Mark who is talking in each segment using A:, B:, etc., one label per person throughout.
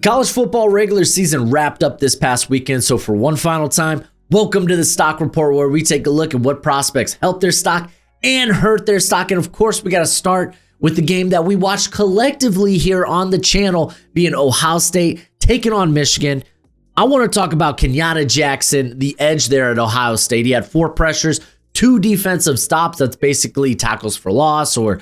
A: College football regular season wrapped up this past weekend, so for one final time, welcome to the Stock Report, where we take a look at what prospects help their stock and hurt their stock. And of course, we got to start with the game that we watched collectively here on the channel, being Ohio State taking on Michigan. I want to talk about Kenyatta Jackson, the edge there at Ohio State. He had 4 pressures, 2 defensive stops. That's basically tackles for loss or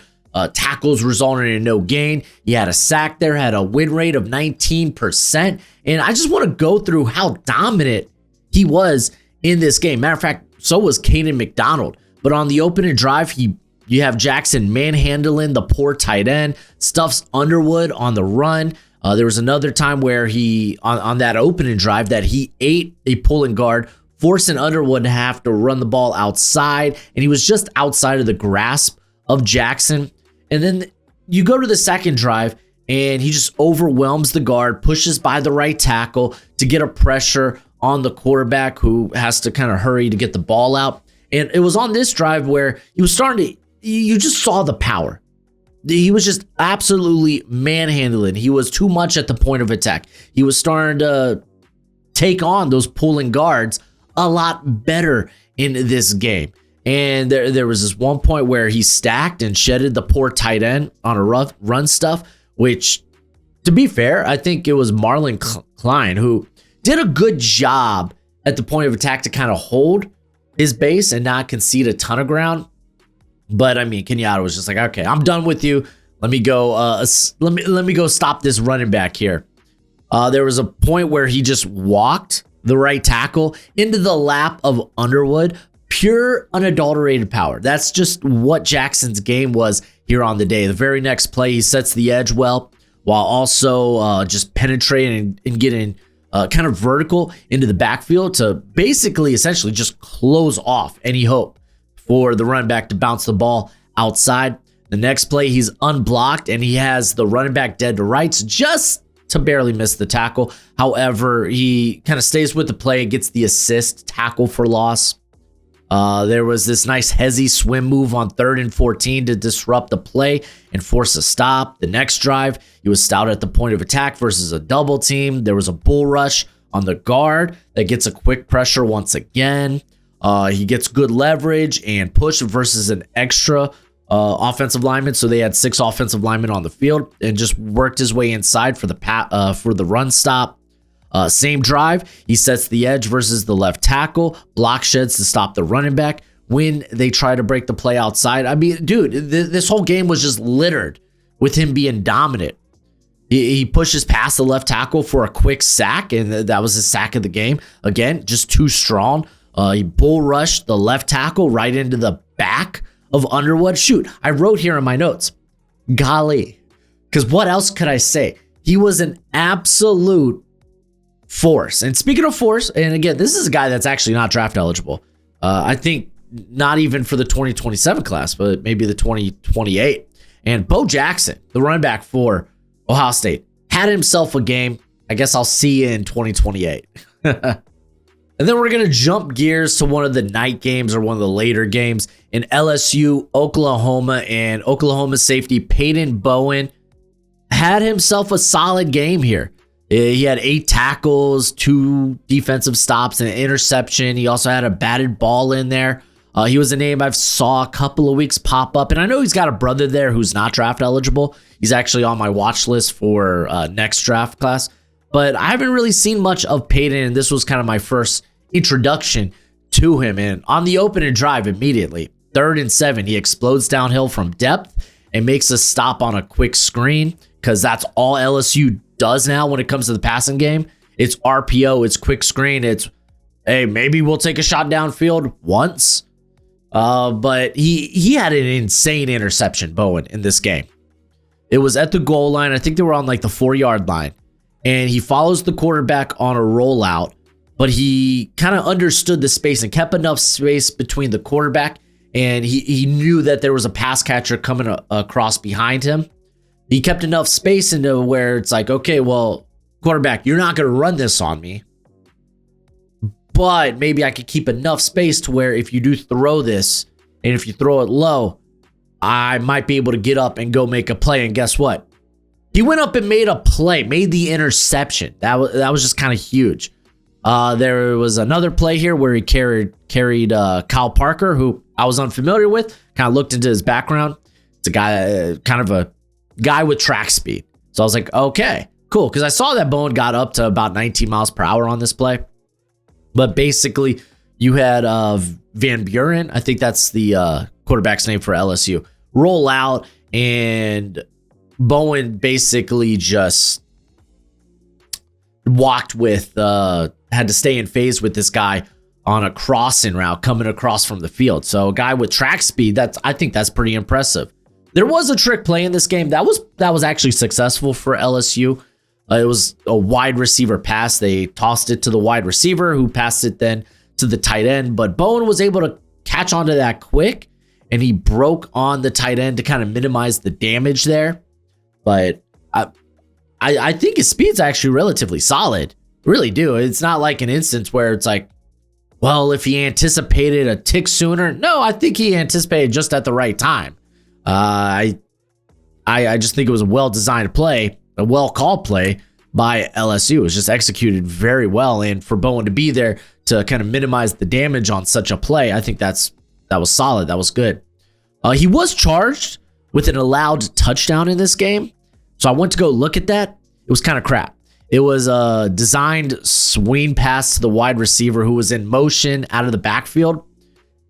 A: tackles resulting in no gain. He had a sack there, had a win rate of 19%. And I just want to go through how dominant he was in this game. Matter of fact, so was Caden McDonald. But on the opening drive, you have Jackson manhandling the poor tight end, stuffs Underwood on the run. There was another time where he, on that opening drive, that he ate a pulling guard, forcing Underwood to have to run the ball outside. And he was just outside of the grasp of Jackson. And then you go to the second drive, and he just overwhelms the guard, pushes by the right tackle to get a pressure on the quarterback, who has to kind of hurry to get the ball out. And it was on this drive where he was starting to, you just saw the power. He was just absolutely manhandling. He was too much at the point of attack. He was starting to take on those pulling guards a lot better in this game. And there was this one point where he stacked and shedded the poor tight end on a rough run stuff, which, to be fair, I think it was Marlon Klein who did a good job at the point of attack to kind of hold his base and not concede a ton of ground. But I mean, Kenyatta was just like, okay, I'm done with you. Let me go. Let me go stop this running back here. There was a point where he just walked the right tackle into the lap of Underwood. Pure unadulterated power. That's just what Jackson's game was here on the day. The very next play, he sets the edge well, while also just penetrating and getting kind of vertical into the backfield to basically, essentially, just close off any hope for the running back to bounce the ball outside. The next play, he's unblocked, and he has the running back dead to rights just to barely miss the tackle. However, he kind of stays with the play and gets the assist tackle for loss. There was this nice hezzy swim move on 3rd and 14 to disrupt the play and force a stop. The next drive, he was stout at the point of attack versus a double team. There was a bull rush on the guard that gets a quick pressure once again. He gets good leverage and push versus an extra offensive lineman. So they had 6 offensive linemen on the field, and just worked his way inside for the run stop. Same drive, he sets the edge versus the left tackle, block sheds to stop the running back when they try to break the play outside. I mean, dude, this whole game was just littered with him being dominant. He pushes past the left tackle for a quick sack, and that was his sack of the game. Again, just too strong. He bull rushed the left tackle right into the back of Underwood. Shoot, I wrote here in my notes, golly, because what else could I say? He was an absolute force. And speaking of force, and again, this is a guy that's actually not draft eligible. I think not even for the 2027 class, but maybe the 2028. And Bo Jackson, the running back for Ohio State, had himself a game. I guess I'll see you in 2028. And then we're going to jump gears to one of the night games, or one of the later games in LSU, Oklahoma, and Oklahoma safety Peyton Bowen had himself a solid game here. He had 8 tackles, 2 defensive stops, and an interception. He also had a batted ball in there. He was a name I've saw a couple of weeks pop up, and I know he's got a brother there who's not draft eligible. He's actually on my watch list for next draft class, but I haven't really seen much of Peyton, and this was kind of my first introduction to him. And on the opening drive, immediately, 3rd and 7, he explodes downhill from depth and makes a stop on a quick screen, because that's all LSU does now when it comes to the passing game. It's RPO, it's quick screen, it's, hey, maybe we'll take a shot downfield once. But he had an insane interception, Bowen, in this game. It was at the goal line. I think they were on like the 4-yard line. And he follows the quarterback on a rollout, but he kind of understood the space and kept enough space between the quarterback, and he knew that there was a pass catcher coming across behind him. He kept enough space into where it's like, okay, well, quarterback, you're not going to run this on me, but maybe I could keep enough space to where if you do throw this, and if you throw it low, I might be able to get up and go make a play. And guess what? He went up and made a play, made the interception. That was just kind of huge. There was another play here where he carried Kyle Parker, who I was unfamiliar with. Kind of looked into his background. It's a guy, kind of a guy with track speed. So I was like, okay, cool. Because I saw that Bowen got up to about 19 miles per hour on this play. But basically, you had Van Buren, I think that's the quarterback's name for LSU, roll out, and Bowen basically just walked with, had to stay in phase with this guy on a crossing route coming across from the field. So a guy with track speed, I think that's pretty impressive. There was a trick play in this game that was actually successful for LSU. It was a wide receiver pass. They tossed it to the wide receiver who passed it then to the tight end. But Bowen was able to catch onto that quick, and he broke on the tight end to kind of minimize the damage there. But I think his speed's actually relatively solid. Really do. It's not like an instance where it's like, well, if he anticipated a tick sooner. No, I think he anticipated just at the right time. I just think it was a well-designed play, a well-called play by LSU. It was just executed very well. And for Bowen to be there to kind of minimize the damage on such a play, I think that was solid. That was good. He was charged with an allowed touchdown in this game. So I went to go look at that. It was kind of crap. It was a designed swing pass to the wide receiver who was in motion out of the backfield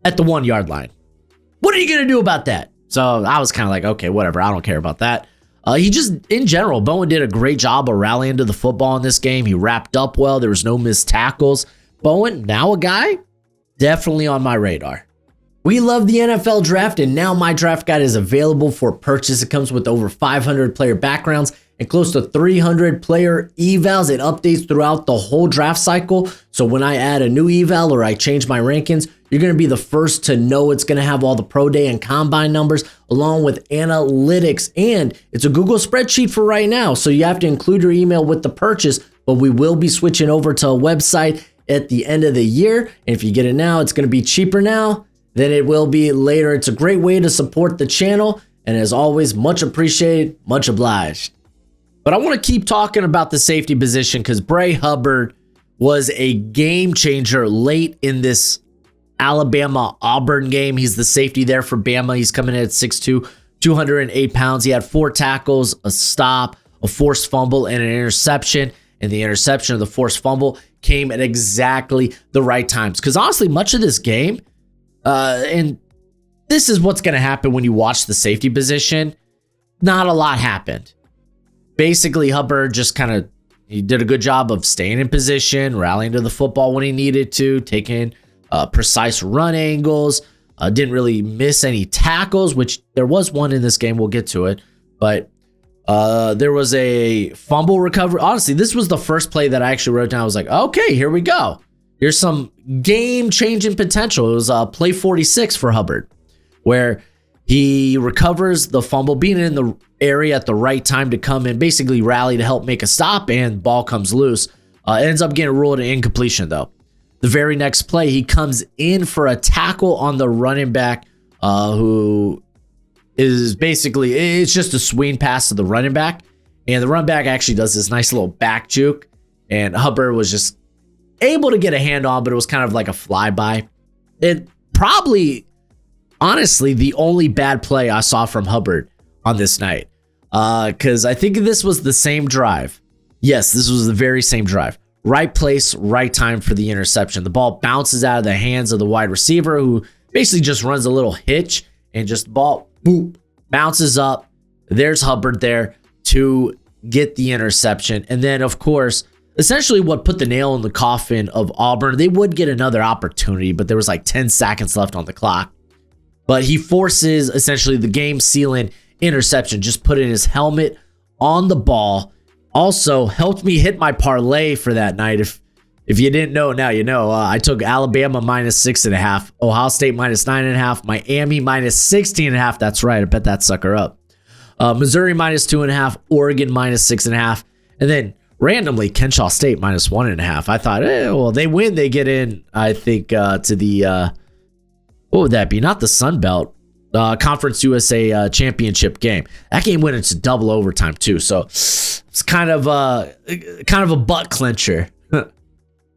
A: at the 1 yard line. What are you going to do about that? So I was kind of like, okay, whatever. I don't care about that. In general, Bowen did a great job of rallying to the football in this game. He wrapped up well. There was no missed tackles. Bowen, now a guy, definitely on my radar. We love the NFL draft, and now my draft guide is available for purchase. It comes with over 500 player backgrounds and close to 300 player evals. It updates throughout the whole draft cycle. So when I add a new eval or I change my rankings, you're going to be the first to know. It's going to have all the pro day and combine numbers along with analytics, and it's a Google spreadsheet for right now. So you have to include your email with the purchase, but we will be switching over to a website at the end of the year. And if you get it now, it's going to be cheaper now than it will be later. It's a great way to support the channel. And as always, much appreciated, much obliged. But I want to keep talking about the safety position because Bray Hubbard was a game changer late in this Alabama-Auburn game. He's the safety there for Bama. He's coming in at 6'2", 208 pounds. He had 4 tackles, a stop, a forced fumble, and an interception. And the interception of the forced fumble came at exactly the right times. Because honestly, much of this game, and this is what's going to happen when you watch the safety position, not a lot happened. Basically, Hubbard just he did a good job of staying in position, rallying to the football when he needed to, taking precise run angles, didn't really miss any tackles, which there was one in this game. We'll get to it. But there was a fumble recovery. Honestly, this was the first play that I actually wrote down. I was like, okay, here we go. Here's some game-changing potential. It was play 46 for Hubbard, where he recovers the fumble, being in the area at the right time to come in, basically rally to help make a stop, and ball comes loose. Ends up getting ruled an incompletion, though. The very next play, he comes in for a tackle on the running back, who is basically, it's just a swing pass to the running back. And the running back actually does this nice little back juke, and Hubbard was just able to get a hand on, but it was kind of like a flyby. It probably, honestly, the only bad play I saw from Hubbard on this night. Because I think this was the same drive. Yes, this was the very same drive. Right place, right time for the interception. The ball bounces out of the hands of the wide receiver, who basically just runs a little hitch, and just the ball, boop, bounces up. There's Hubbard there to get the interception. And then, of course, essentially what put the nail in the coffin of Auburn, they would get another opportunity, but there was like 10 seconds left on the clock. But he forces essentially the game-sealing interception, just putting his helmet on the ball. Also helped me hit my parlay for that night. If you didn't know, now you know. I took Alabama -6.5, Ohio State -9.5, Miami -16.5. That's right, I bet that sucker up. Missouri -2.5, Oregon -6.5, and then randomly Kenyatta State -1.5. I thought, well, they win, they get in. I think to the what would that be? Not the Sun Belt. Conference USA championship game. That game went into double overtime too, so it's kind of a butt clincher.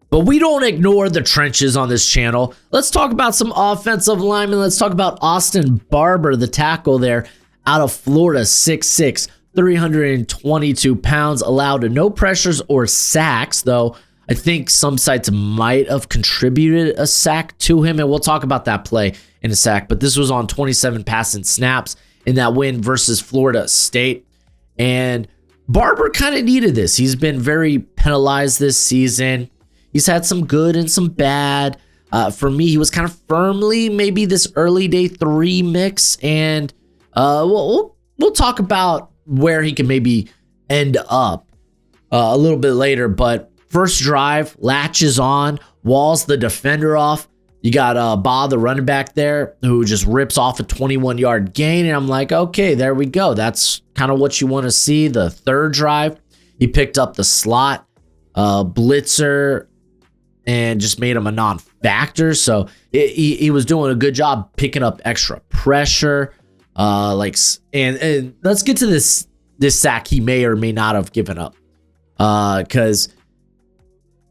A: But we don't ignore the trenches on this channel. Let's talk about some offensive linemen. Let's talk about Austin Barber, the tackle there out of Florida, 6'6", 322 pounds, allowed no pressures or sacks, though I think some sites might have contributed a sack to him, and we'll talk about that play in a sec. But this was on 27 passing snaps in that win versus Florida State. And Barber kind of needed this. He's been very penalized this season. He's had some good and some bad. For me, he was kind of firmly maybe this early day 3 mix. And we'll talk about where he can maybe end up a little bit later. But first drive, latches on, walls the defender off. You got Bob, the running back there, who just rips off a 21-yard gain. And I'm like, okay, there we go. That's kind of what you want to see. The third drive, he picked up the slot blitzer and just made him a non-factor. So he was doing a good job picking up extra pressure. And let's get to this sack he may or may not have given up. Because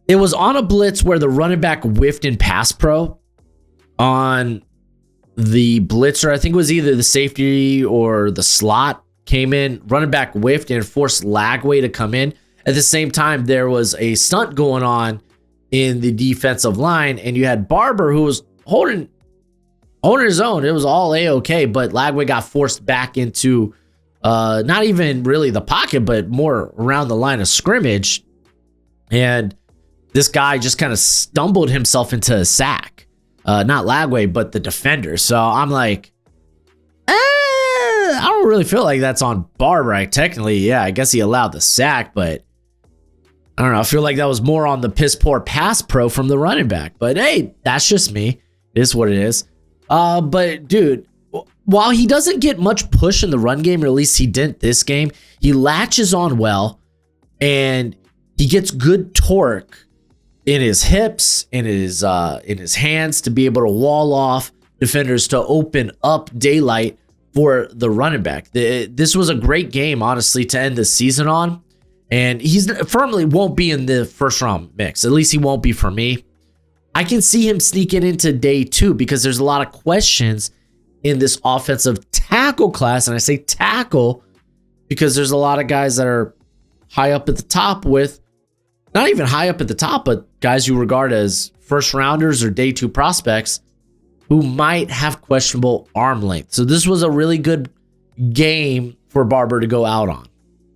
A: it was on a blitz where the running back whiffed in pass pro on the blitzer. I think it was either the safety or the slot came in. Running back whiffed and forced Lagway to come in. At the same time, there was a stunt going on in the defensive line, and you had Barber who was holding his own. It was all A-okay, but Lagway got forced back into not even really the pocket, but more around the line of scrimmage. And this guy just kind of stumbled himself into a sack. Not Lagway, but the defender. So I'm like, I don't really feel like that's on Barber. I guess he allowed the sack, but I don't know. I feel like that was more on the piss poor pass pro from the running back. But hey, that's just me. It is what it is. But dude, while he doesn't get much push in the run game, or at least he didn't this game, he latches on well, and he gets good torque in his hips, in his hands to be able to wall off defenders to open up daylight for the running back. This was a great game, honestly, to end the season on. And he's firmly won't be in the first round mix. At least he won't be for me. I can see him sneaking into day 2 because there's a lot of questions in this offensive tackle class. And I say tackle because there's a lot of guys that are high up at the top with, not even high up at the top, but guys you regard as first rounders or day 2 prospects who might have questionable arm length. So this was a really good game for Barber to go out on.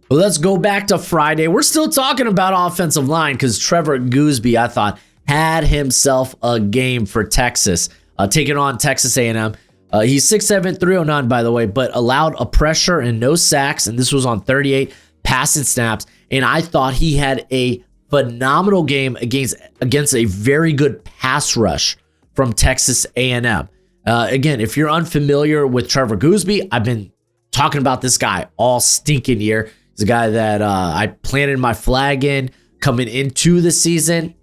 A: But let's go back to Friday. We're still talking about offensive line because Trevor Goosby, I thought, had himself a game for Texas, taking on Texas A&M. He's 6'7", 309, by the way, but allowed a pressure and no sacks, and this was on 38 passing snaps. And I thought he had a phenomenal game against a very good pass rush from Texas A&M. Again, if you're unfamiliar with Trevor Goosby, I've been talking about this guy all stinking year. He's a guy that I planted my flag in coming into the season.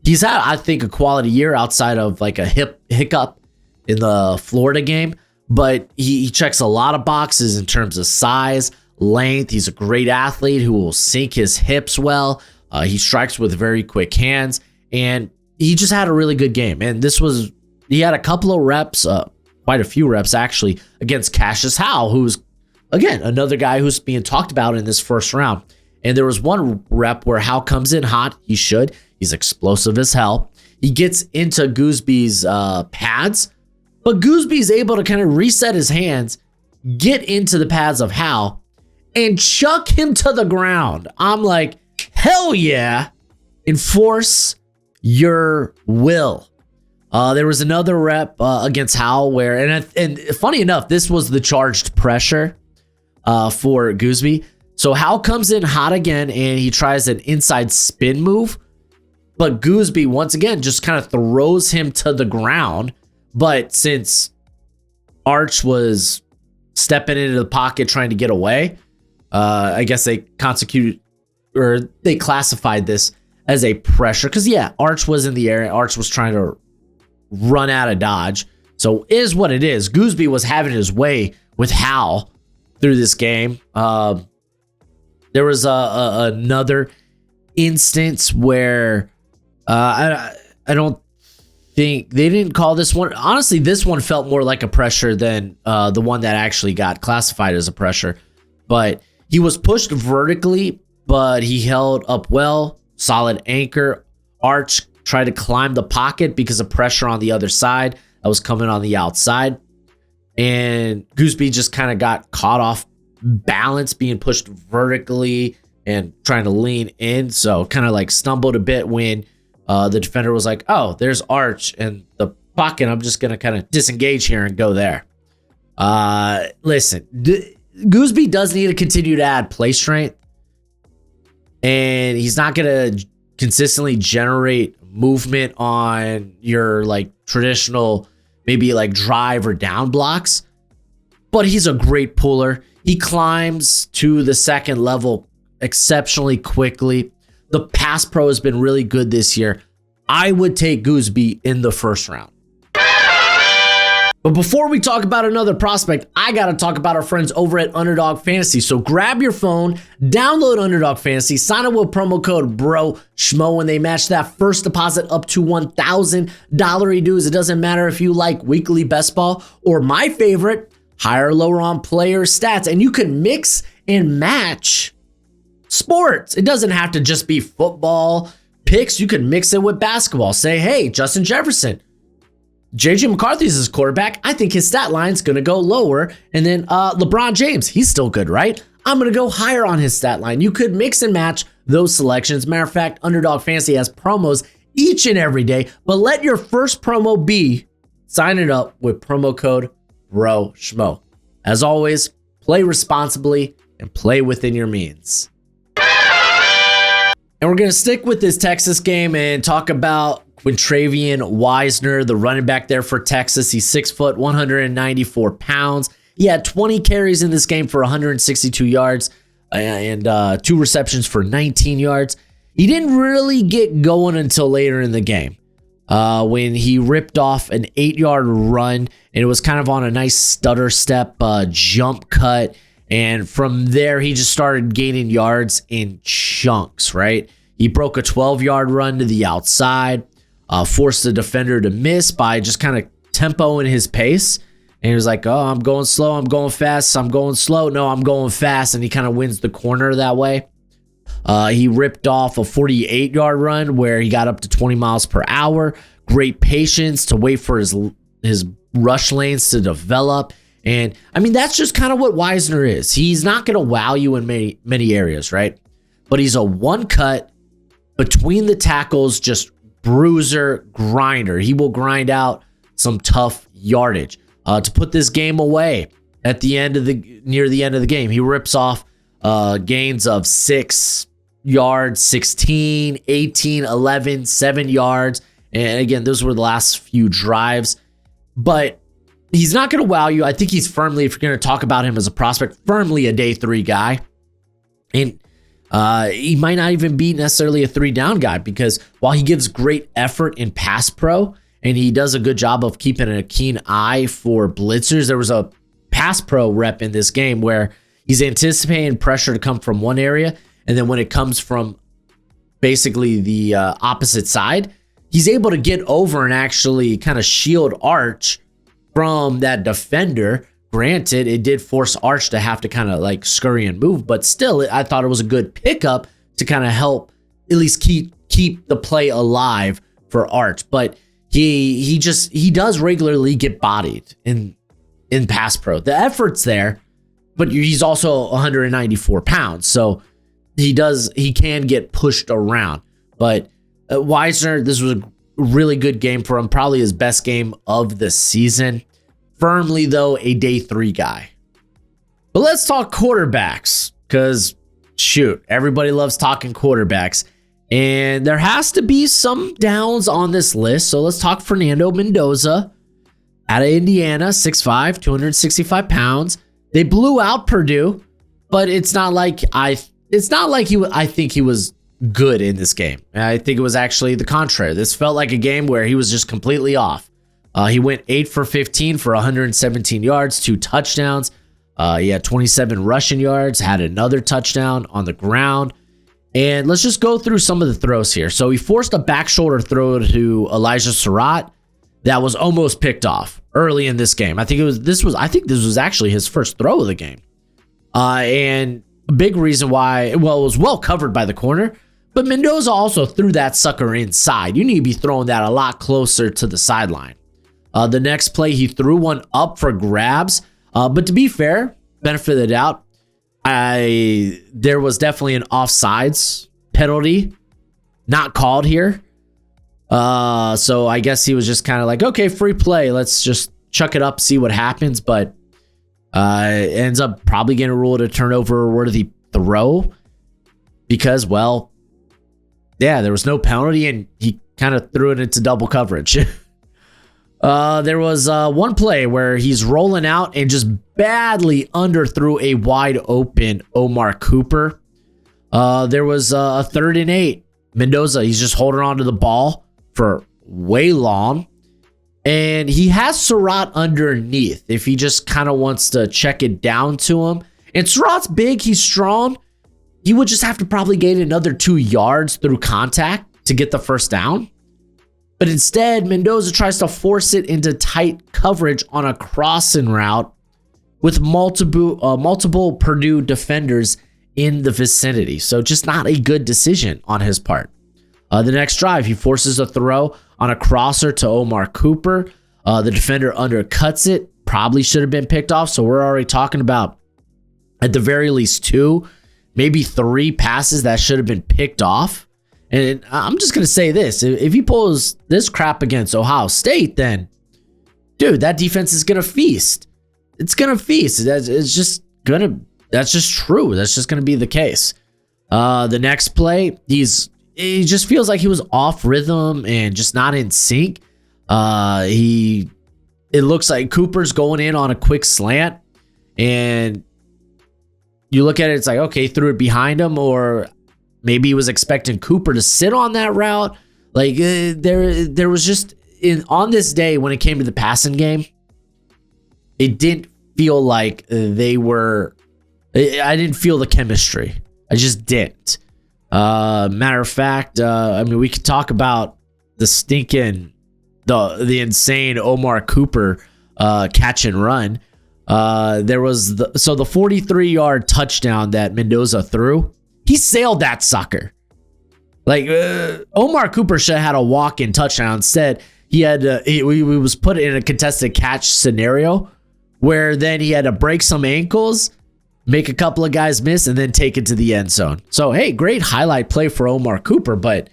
A: He's had, I think, a quality year outside of like a hiccup in the Florida game, but he checks a lot of boxes in terms of size, length. He's a great athlete who will sink his hips well. He strikes with very quick hands, and he just had a really good game. And he had a couple of reps, quite a few reps actually, against Cassius Howell, who's, again, another guy who's being talked about in this first round. And there was one rep where Howell comes in hot. He should. He's explosive as hell. He gets into Goosby's pads, but Goosby's able to kind of reset his hands, get into the pads of Howell, and chuck him to the ground. I'm like, hell yeah. Enforce your will. There was another rep against Howell where, and funny enough, this was the charged pressure for Goosby. So Howell comes in hot again, and he tries an inside spin move, but Goosby once again just kind of throws him to the ground. But since Arch was stepping into the pocket trying to get away, I guess they classified this as a pressure because, yeah, Arch was in the air. Arch was trying to run out of dodge. So is what it is. Goosby was having his way with Hal through this game. There was another instance where I don't think they didn't call this one. Honestly, this one felt more like a pressure than the one that actually got classified as a pressure. But he was pushed vertically, but he held up well. Solid anchor. Arch tried to climb the pocket because of pressure on the other side that was coming on the outside. And Goosby just kind of got caught off balance, being pushed vertically and trying to lean in. So kind of like stumbled a bit when the defender was like, oh, there's Arch and the pocket. I'm just going to kind of disengage here and go there. Listen, Goosby does need to continue to add play strength. And he's not going to consistently generate movement on your like traditional, maybe like drive or down blocks. But he's a great puller. He climbs to the second level exceptionally quickly. The pass pro has been really good this year. I would take Goosby in the first round. But before we talk about another prospect, I got to talk about our friends over at Underdog Fantasy. So grab your phone, download Underdog Fantasy, sign up with promo code BROSHMO when they match that first deposit up to $1,000 dues. It doesn't matter if you like weekly best ball or my favorite, higher or lower on player stats. And you can mix and match sports. It doesn't have to just be football picks. You can mix it with basketball. Say, hey, Justin Jefferson, JJ McCarthy's his quarterback. I think his stat line's going to go lower. And then LeBron James, he's still good, right? I'm going to go higher on his stat line. You could mix and match those selections. Matter of fact, Underdog Fantasy has promos each and every day. But let your first promo be sign it up with promo code BROSHMO. As always, play responsibly and play within your means. And we're going to stick with this Texas game and talk about Quintrevion Wisner, the running back there for Texas. He's 6 foot, 194 pounds. He had 20 carries in this game for 162 yards and 2 receptions for 19 yards. He didn't really get going until later in the game when he ripped off an 8-yard run, and it was kind of on a nice stutter step jump cut. And from there, he just started gaining yards in chunks, right? He broke a 12-yard run to the outside. Forced the defender to miss by just kind of tempoing his pace. And he was like, oh, I'm going slow, I'm going fast, I'm going slow. No, I'm going fast. And he kind of wins the corner that way. He ripped off a 48-yard run where he got up to 20 miles per hour. Great patience to wait for his rush lanes to develop. And I mean, that's just kind of what Wisner is. He's not going to wow you in many areas, right? But he's a one-cut between the tackles, just bruiser, grinder. He will grind out some tough yardage. To put this game away at the end of near the end of the game, he rips off gains of 6 yards, 16, 18, 11, 7 yards. And again, those were the last few drives. But he's not going to wow you. I think he's firmly, if you're going to talk about him as a prospect, firmly a day 3 guy. And he might not even be necessarily a 3-down guy, because while he gives great effort in pass pro and he does a good job of keeping a keen eye for blitzers, there was a pass pro rep in this game where he's anticipating pressure to come from one area, and then when it comes from basically the opposite side, he's able to get over and actually kind of shield Arch from that defender. Granted, it did force Arch to have to kind of like scurry and move, but still, I thought it was a good pickup to kind of help at least keep the play alive for Arch. But he does regularly get bodied in pass pro. The effort's there, but he's also 194 pounds, so he can get pushed around. But Wisner, this was a really good game for him, probably his best game of the season. Firmly, though, a day 3 guy. But let's talk quarterbacks, because, shoot, everybody loves talking quarterbacks. And there has to be some downs on this list. So let's talk Fernando Mendoza out of Indiana, 6'5", 265 pounds. They blew out Purdue, but it's not like I think he was good in this game. I think it was actually the contrary. This felt like a game where he was just completely off. He went 8 for 15 for 117 yards, 2 touchdowns. He had 27 rushing yards, had another touchdown on the ground. And let's just go through some of the throws here. So he forced a back shoulder throw to Elijah Surratt that was almost picked off early in this game. I think this was actually his first throw of the game. And a big reason why, well, it was well covered by the corner, but Mendoza also threw that sucker inside. You need to be throwing that a lot closer to the sideline. The next play, he threw one up for grabs. But to be fair, benefit of the doubt, there was definitely an offsides penalty not called here. So I guess he was just kind of like, okay, free play. Let's just chuck it up, see what happens. But ends up probably getting ruled a turnover worthy throw because, well, yeah, there was no penalty and he kind of threw it into double coverage. There was one play where he's rolling out and just badly underthrew a wide open Omar Cooper. There was a 3rd and 8. Mendoza, he's just holding on to the ball for way long. And he has Surratt underneath if he just kind of wants to check it down to him. And Surratt's big, he's strong. He would just have to probably gain another 2 yards through contact to get the first down. But instead, Mendoza tries to force it into tight coverage on a crossing route with multiple Purdue defenders in the vicinity. So just not a good decision on his part. The next drive, he forces a throw on a crosser to Omar Cooper. The defender undercuts it. Probably should have been picked off. So we're already talking about at the very least 2, maybe 3 passes that should have been picked off. And I'm just going to say this. If he pulls this crap against Ohio State, then, dude, that defense is going to feast. It's going to feast. That's just true. That's just going to be the case. The next play, he just feels like he was off rhythm and just not in sync. It looks like Cooper's going in on a quick slant, and you look at it, it's like, okay, he threw it behind him, or maybe he was expecting Cooper to sit on that route. Like there was just on this day when it came to the passing game, it didn't feel like they were. I didn't feel the chemistry. I just didn't. Matter of fact, I mean, we could talk about the the insane Omar Cooper catch and run. There was the 43-yard touchdown that Mendoza threw. He sailed that sucker. Like Omar Cooper should have had a walk-in touchdown. Instead, he was put in a contested catch scenario where then he had to break some ankles, make a couple of guys miss, and then take it to the end zone. So, hey, great highlight play for Omar Cooper, but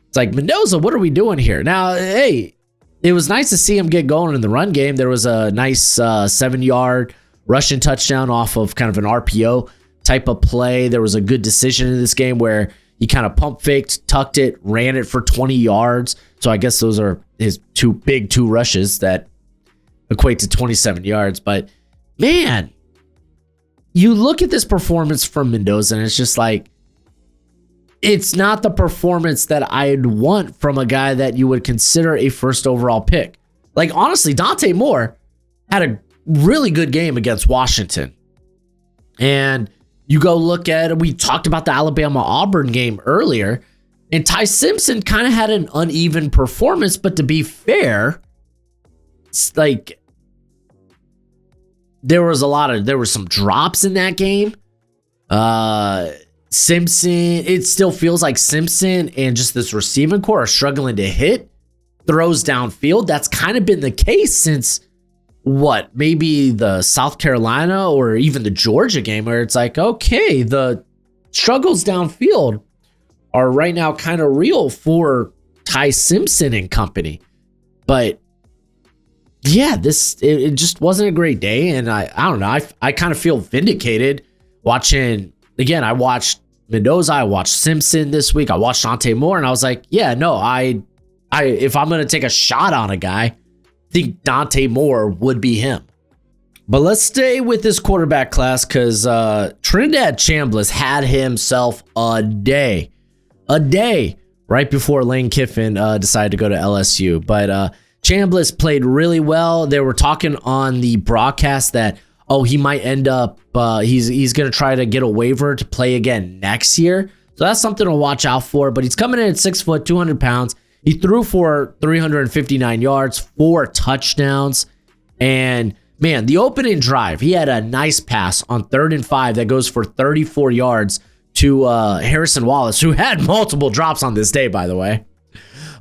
A: it's like, Mendoza, what are we doing here? Now, hey, it was nice to see him get going in the run game. There was a nice 7-yard rushing touchdown off of kind of an RPO type of play. There was a good decision in this game where he kind of pump faked, tucked it, ran it for 20 yards. So I guess those are his two rushes that equate to 27 yards. But man, you look at this performance from Mendoza and it's just like, it's not the performance that I'd want from a guy that you would consider a first overall pick. Like, honestly, Dante Moore had a really good game against Washington. And you go look at, we talked about the Alabama-Auburn game earlier, and Ty Simpson kind of had an uneven performance, but to be fair, it's like there were some drops in that game. Simpson, it still feels like Simpson and just this receiving core are struggling to hit throws downfield. That's kind of been the case since maybe the South Carolina or even the Georgia game, where it's like, okay, the struggles downfield are right now kind of real for Ty Simpson and company. But yeah, it just wasn't a great day. And I don't know. I kind of feel vindicated watching. Again, I watched Mendoza, I watched Simpson this week, I watched Dante Moore, and I was like, yeah, no, if I'm going to take a shot on a guy, I think Dante Moore would be him. But let's stay with this quarterback class because Trinidad Chambliss had himself a day right before Lane Kiffin decided to go to LSU. But Chambliss played really well. They were talking on the broadcast that, he might end up, he's going to try to get a waiver to play again next year. So that's something to watch out for. But he's coming in at 6 foot, 200 pounds. He threw for 359 yards, 4 touchdowns. And man, the opening drive, he had a nice pass on 3rd and 5 that goes for 34 yards to Harrison Wallace, who had multiple drops on this day, by the way.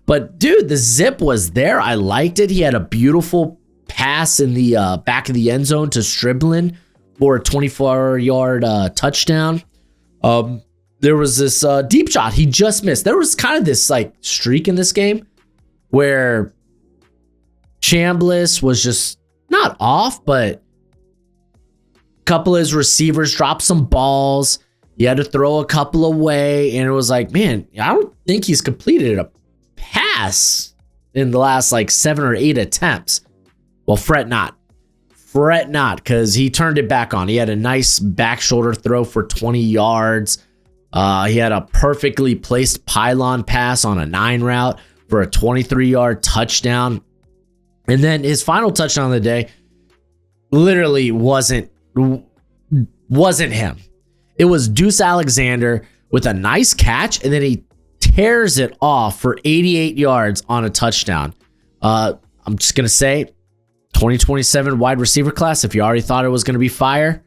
A: But dude, the zip was there. I liked it. He had a beautiful pass in the back of the end zone to Striblin for a 24-yard touchdown. There was this deep shot he just missed. There was kind of this like streak in this game where Chambliss was just not off, but a couple of his receivers dropped some balls. He had to throw a couple away, and it was like, man, I don't think he's completed a pass in the last like 7 or 8 attempts. Well, fret not, because he turned it back on. He had a nice back shoulder throw for 20 yards. He had a perfectly placed pylon pass on a 9 route for a 23-yard touchdown. And then his final touchdown of the day literally wasn't him. It was Deuce Alexander with a nice catch, and then he tears it off for 88 yards on a touchdown. I'm just going to say 2027 wide receiver class, if you already thought it was going to be fire,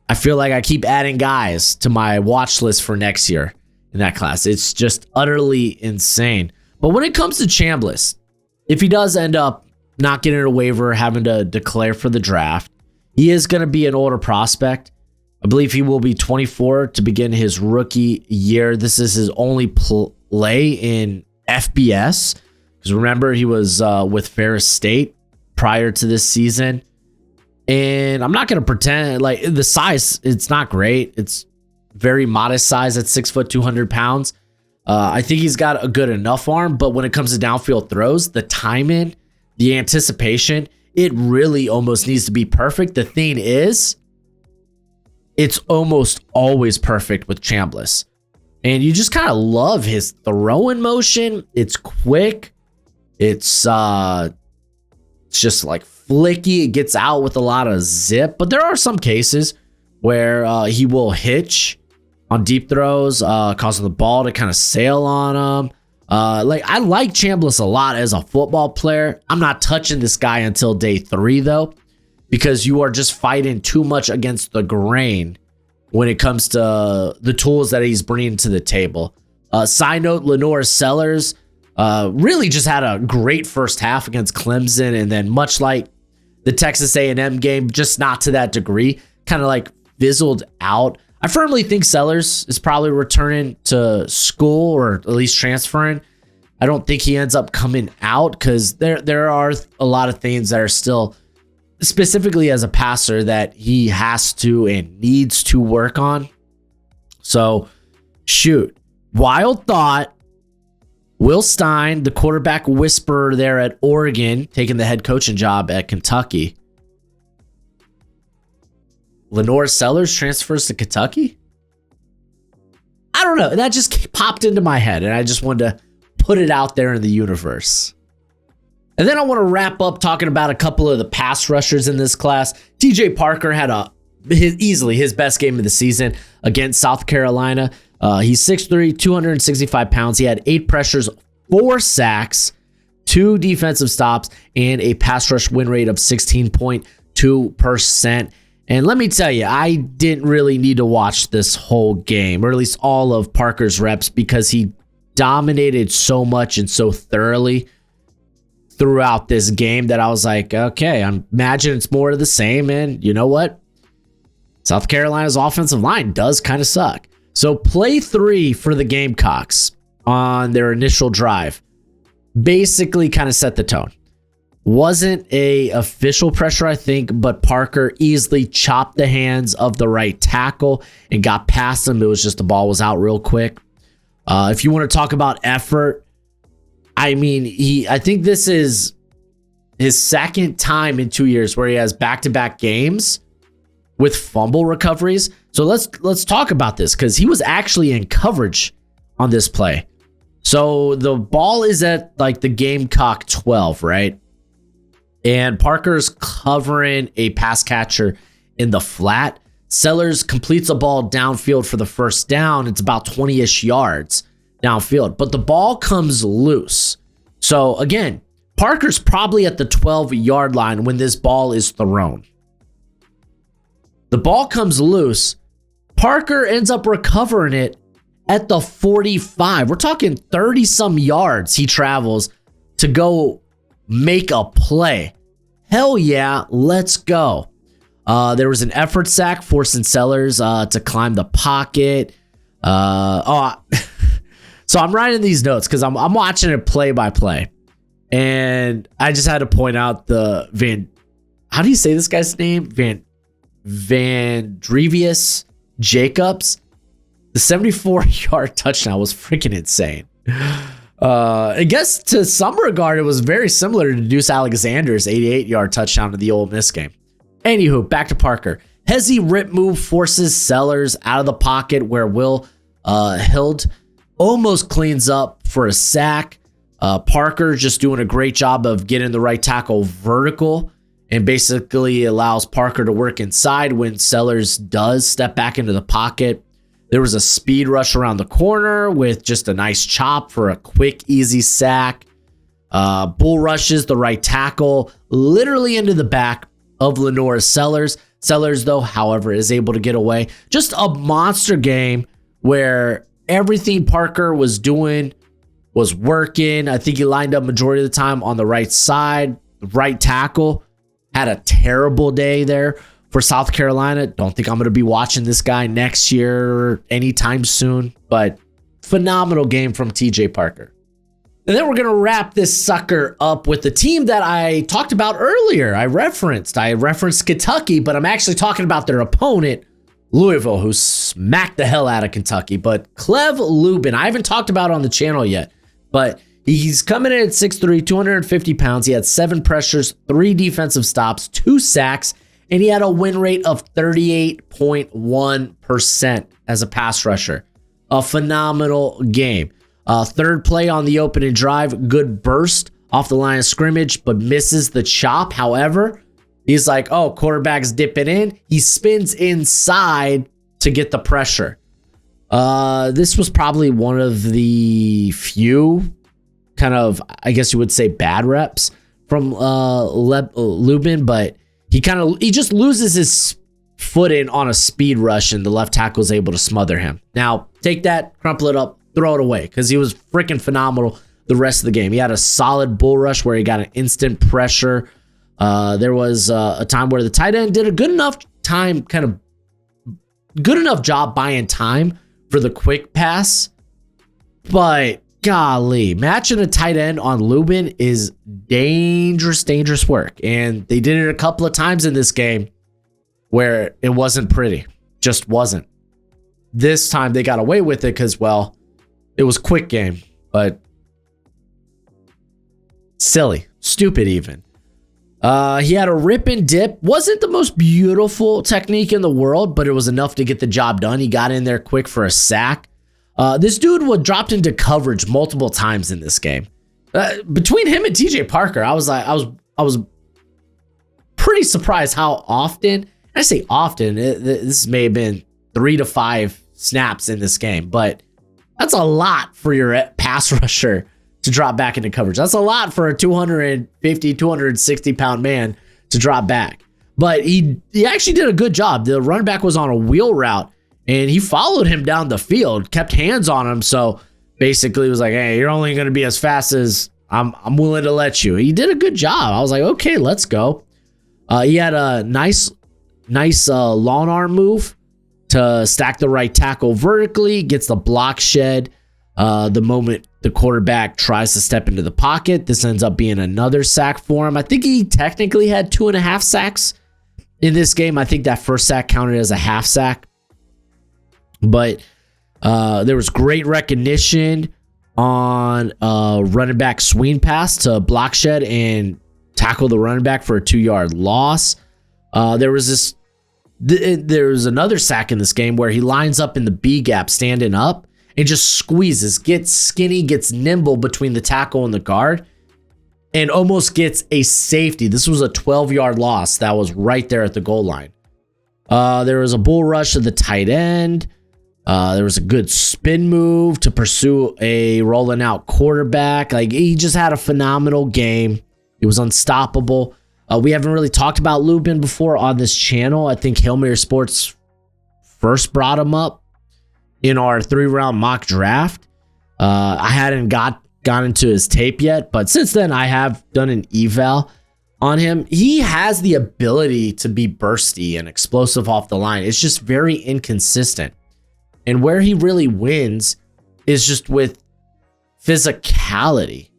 A: I feel like I keep adding guys to my watch list for next year in that class. It's just utterly insane. But when it comes to Chambliss, if he does end up not getting a waiver, having to declare for the draft, he is going to be an older prospect. I believe he will be 24 to begin his rookie year. This is his only play in FBS. Because remember, he was with Ferris State prior to this season. And I'm not going to pretend like the size, it's not great. It's very modest size at 6 foot, 200 pounds. I think he's got a good enough arm, but when it comes to downfield throws, the timing, the anticipation, it really almost needs to be perfect. The thing is, it's almost always perfect with Chambliss. And you just kind of love his throwing motion. It's quick. It's just like flicky. It gets out with a lot of zip. But there are some cases where he will hitch on deep throws, causing the ball to kind of sail on him. I like Chambliss a lot as a football player. I'm not touching this guy until day 3, though, because you are just fighting too much against the grain when it comes to the tools that he's bringing to the table. Side note, Lenore Sellers really just had a great first half against Clemson, and then much like the Texas A&M game, just not to that degree, kind of like fizzled out. I firmly think Sellers is probably returning to school or at least transferring. I don't think he ends up coming out because there are a lot of things that are still, specifically as a passer, that he has to and needs to work on. So, shoot. Wild thought. Will Stein, the quarterback whisperer there at Oregon, taking the head coaching job at Kentucky. Lenore Sellers transfers to Kentucky? I don't know. That just popped into my head, and I just wanted to put it out there in the universe. And then I want to wrap up talking about a couple of the pass rushers in this class. TJ Parker had easily his best game of the season against South Carolina. He's 6'3", 265 pounds. He had 8 pressures, 4 sacks, 2 defensive stops, and a pass rush win rate of 16.2%. And let me tell you, I didn't really need to watch this whole game, or at least all of Parker's reps, because he dominated so much and so thoroughly throughout this game that I was like, okay, I imagine it's more of the same. And you know what? South Carolina's offensive line does kind of suck. So play 3 for the Gamecocks on their initial drive basically kind of set the tone. Wasn't a official pressure, I think, but Parker easily chopped the hands of the right tackle and got past him. It was just the ball was out real quick. If you want to talk about effort, I mean, I think this is his second time in 2 years where he has back-to-back games with fumble recoveries. So let's talk about this, because he was actually in coverage on this play. So the ball is at like the Gamecock 12, right? And Parker's covering a pass catcher in the flat. Sellers completes a ball downfield for the first down. It's about 20-ish yards downfield, but the ball comes loose. So again, Parker's probably at the 12-yard line when this ball is thrown. The ball comes loose. Parker ends up recovering it at the 45. We're talking 30-some yards he travels to go make a play. Hell yeah, let's go. There was an effort sack forcing Sellers to climb the pocket. So I'm writing these notes because I'm watching it play by play. And I just had to point out how do you say this guy's name? Vandrevius Jacobs. The 74-yard touchdown was freaking insane. I guess to some regard, it was very similar to Deuce Alexander's 88-yard touchdown in the Ole Miss game. Anywho, back to Parker. Hezzy rip move forces Sellers out of the pocket where Will Hild almost cleans up for a sack. Parker just doing a great job of getting the right tackle vertical and basically allows Parker to work inside when Sellers does step back into the pocket. There was a speed rush around the corner with just a nice chop for a quick, easy sack. Bull rushes the right tackle literally into the back of Lenore Sellers. Sellers, though, however, is able to get away. Just a monster game where everything Parker was doing was working. I think he lined up majority of the time on the right side. The right tackle had a terrible day there for South Carolina. Don't think I'm going to be watching this guy next year or anytime soon, but phenomenal game from TJ Parker. And then we're going to wrap this sucker up with the team that I talked about earlier. I referenced Kentucky, but I'm actually talking about their opponent, Louisville, who smacked the hell out of Kentucky. But Clev Lubin, I haven't talked about on the channel yet, but he's coming in at 6'3", 250 pounds. He had 7 pressures, 3 defensive stops, 2 sacks, and he had a win rate of 38.1% as a pass rusher. A phenomenal game. Third play on the opening drive, good burst off the line of scrimmage, but misses the chop. However, he's like, oh, quarterback's dipping in. He spins inside to get the pressure. This was probably one of the few kind of, I guess you would say, bad reps from Lubin, but he just loses his footing on a speed rush, and the left tackle is able to smother him. Now, take that, crumple it up, throw it away, because he was freaking phenomenal the rest of the game. He had a solid bull rush where he got an instant pressure. There was a time where the tight end did a good enough job buying time for the quick pass. But golly, matching a tight end on Lubin is dangerous work. And they did it a couple of times in this game where it wasn't pretty. Just wasn't. This time they got away with it because, well, it was quick game, but silly, stupid even. He had a rip and dip. Wasn't the most beautiful technique in the world, but it was enough to get the job done. He got in there quick for a sack. This dude was dropped into coverage multiple times in this game. Between him and TJ Parker, I was pretty surprised how often. I say often. This may have been 3 to 5 snaps in this game, but that's a lot for your pass rusher to drop back into coverage. That's a lot for a 250, 260 pound man to drop back. But he actually did a good job. The running back was on a wheel route and he followed him down the field, kept hands on him. So basically was like, hey, you're only going to be as fast as I'm willing to let you. He did a good job. I was like, okay, let's go. He had a nice long arm move to stack the right tackle vertically, gets the block shed. The moment the quarterback tries to step into the pocket, this ends up being another sack for him. I think he technically had 2.5 sacks in this game. I think that first sack counted as a half sack. But there was great recognition on running back swing pass to block shed and tackle the running back for a 2-yard loss. There was another sack in this game where he lines up in the B gap standing up, and just squeezes, gets skinny, gets nimble between the tackle and the guard, and almost gets a safety. This was a 12-yard loss that was right there at the goal line. There was a bull rush to the tight end. There was a good spin move to pursue a rolling out quarterback. Like, he just had a phenomenal game. He was unstoppable. We haven't really talked about Lubin before on this channel. I think Hail Mary Sports first brought him up in our 3-round mock draft. I hadn't got into his tape yet, but since then I have done an eval on him. He has the ability to be bursty and explosive off the line. It's just very inconsistent. And where he really wins is just with physicality.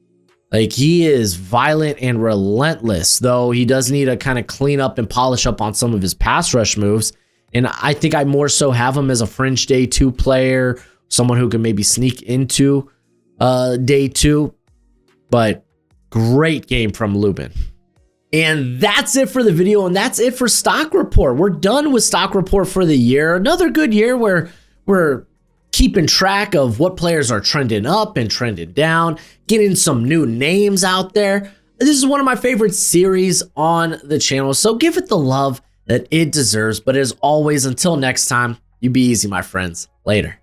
A: Like, he is violent and relentless, though he does need to kind of clean up and polish up on some of his pass rush moves. And I think I more so have him as a fringe day 2 player, someone who can maybe sneak into day 2. But great game from Lubin. And that's it for the video, and that's it for Stock Report. We're done with Stock Report for the year. Another good year where we're keeping track of what players are trending up and trending down, getting some new names out there. This is one of my favorite series on the channel, so give it the love that it deserves. But as always, until next time, you be easy, my friends. Later.